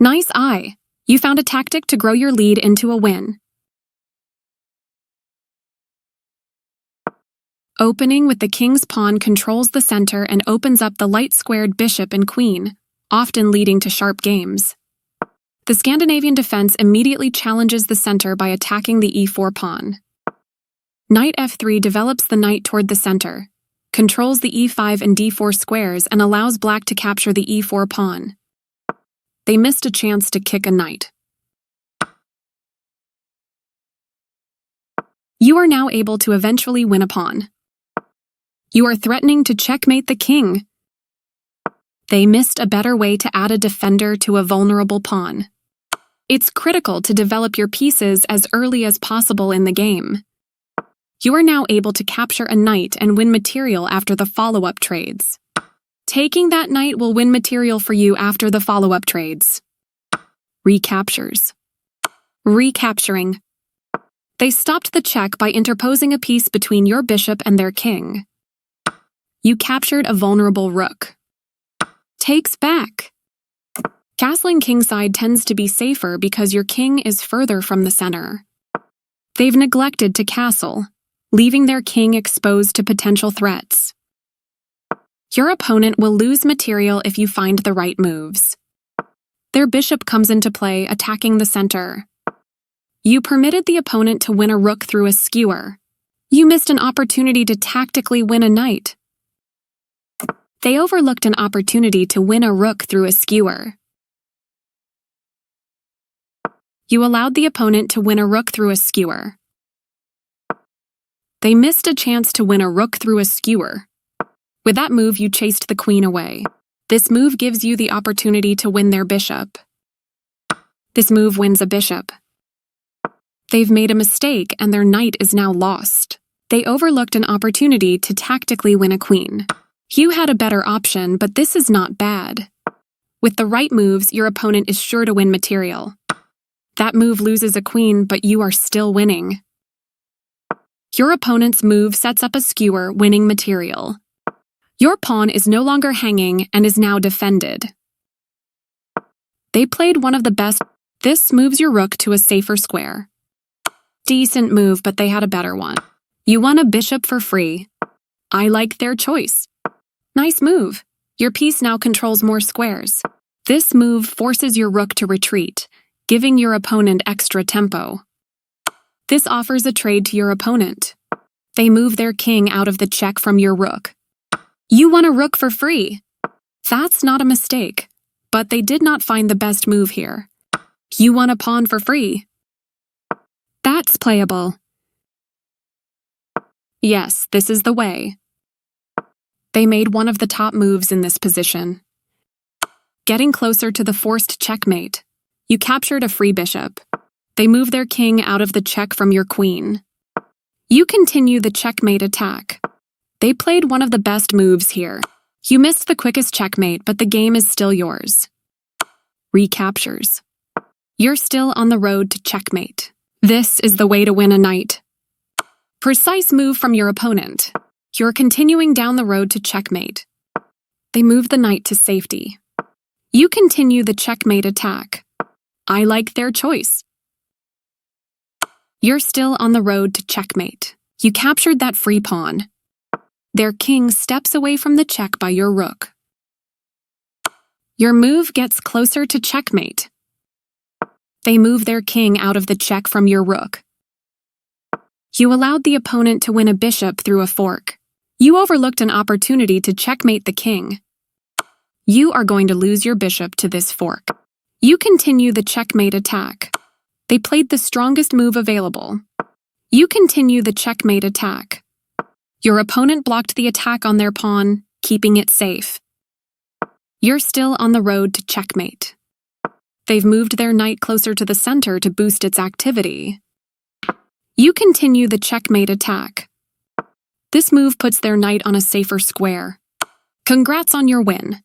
Nice eye! You found a tactic to grow your lead into a win. Opening with the king's pawn controls the center and opens up the light-squared bishop and queen, often leading to sharp games. The Scandinavian defense immediately challenges the center by attacking the e4 pawn. Knight f3 develops the knight toward the center, controls the e5 and d4 squares, and allows black to capture the e4 pawn. They missed a chance to kick a knight. You are now able to eventually win a pawn. You are threatening to checkmate the king. They missed a better way to add a defender to a vulnerable pawn. It's critical to develop your pieces as early as possible in the game. You are now able to capture a knight and win material after the follow-up trades. Taking that knight will win material for you after the follow-up trades. Recaptures. Recapturing. They stopped the check by interposing a piece between your bishop and their king. You captured a vulnerable rook. Takes back. Castling kingside tends to be safer because your king is further from the center. They've neglected to castle, leaving their king exposed to potential threats. Your opponent will lose material if you find the right moves. Their bishop comes into play, attacking the center. You permitted the opponent to win a rook through a skewer. You missed an opportunity to tactically win a knight. They overlooked an opportunity to win a rook through a skewer. You allowed the opponent to win a rook through a skewer. They missed a chance to win a rook through a skewer. With that move, you chased the queen away. This move gives you the opportunity to win their bishop. This move wins a bishop. They've made a mistake and their knight is now lost. They overlooked an opportunity to tactically win a queen. You had a better option, but this is not bad. With the right moves, your opponent is sure to win material. That move loses a queen, but you are still winning. Your opponent's move sets up a skewer, winning material. Your pawn is no longer hanging and is now defended. They played one of the best. This moves your rook to a safer square. Decent move, but they had a better one. You won a bishop for free. I like their choice. Nice move. Your piece now controls more squares. This move forces your rook to retreat, giving your opponent extra tempo. This offers a trade to your opponent. They move their king out of the check from your rook. You won a rook for free. That's not a mistake, but they did not find the best move here. You won a pawn for free. That's playable. Yes, this is the way. They made one of the top moves in this position. Getting closer to the forced checkmate, you captured a free bishop. They move their king out of the check from your queen. You continue the checkmate attack. They played one of the best moves here. You missed the quickest checkmate, but the game is still yours. Recaptures. You're still on the road to checkmate. This is the way to win a knight. Precise move from your opponent. You're continuing down the road to checkmate. They move the knight to safety. You continue the checkmate attack. I like their choice. You're still on the road to checkmate. You captured that free pawn. Their king steps away from the check by your rook. Your move gets closer to checkmate. They move their king out of the check from your rook. You allowed the opponent to win a bishop through a fork. You overlooked an opportunity to checkmate the king. You are going to lose your bishop to this fork. You continue the checkmate attack. They played the strongest move available. You continue the checkmate attack. Your opponent blocked the attack on their pawn, keeping it safe. You're still on the road to checkmate. They've moved their knight closer to the center to boost its activity. You continue the checkmate attack. This move puts their knight on a safer square. Congrats on your win.